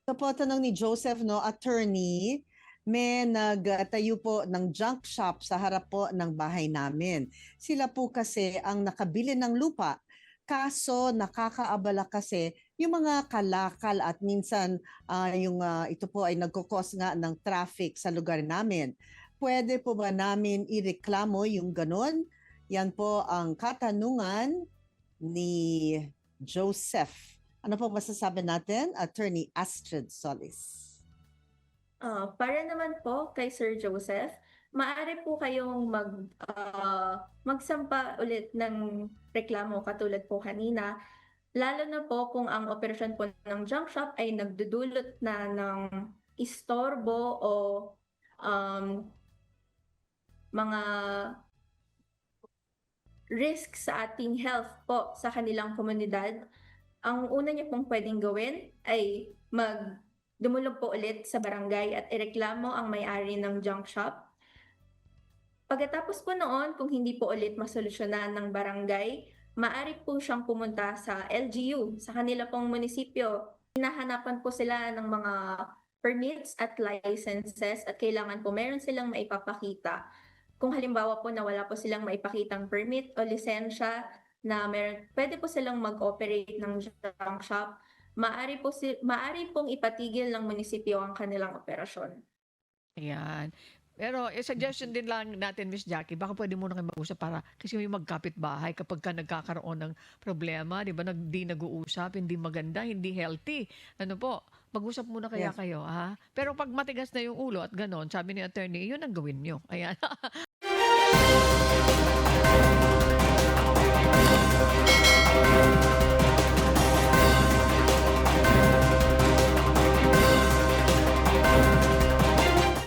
Ito po tanong ni Joseph, no, attorney, may nagtayo po ng junk shop sa harap po ng bahay namin. Sila po kasi ang nakabili ng lupa. Kaso nakakaabala kasi yung mga kalakal at minsan ito po ay nagkukos nga ng traffic sa lugar namin. Pwede po ba namin ireklamo yung ganon? Yan po ang katanungan ni Joseph. Ano po masasabi natin, Attorney Astrid Solis? Para naman po kay Sir Joseph, maaari po kayong magsampa ulit ng reklamo katulad po kanina, lalo na po kung ang operasyon po ng junk shop ay nagdudulot na ng istorbo o um, mga risk sa ating health po sa kanilang komunidad. Ang una niyo pong pwedeng gawin ay dumulog po ulit sa barangay at ireklamo ang may-ari ng junk shop. Pagkatapos po noon, kung hindi po ulit masolusyonan ng barangay, maaari po siyang pumunta sa LGU, sa kanila pong munisipyo. Hinahanapan po sila ng mga permits at licenses at kailangan po meron silang maipapakita. Kung halimbawa po na wala po silang maipakitang permit o lisensya na pwede po silang mag-operate ng junk shop, maaari pong ipatigil ng munisipyo ang kanilang operasyon. Ayan. Pero suggestion din lang natin, Miss Jackie, baka pwede muna kayo mag-usap para kasi yung magkapit-bahay kapag ka nagkakaroon ng problema, di ba, di nag-uusap, hindi maganda, hindi healthy. Ano po, mag-usap muna kaya Yes. kayo, ha? Pero pag matigas na yung ulo at ganon, sabi ni attorney, yun ang gawin nyo. Ayan.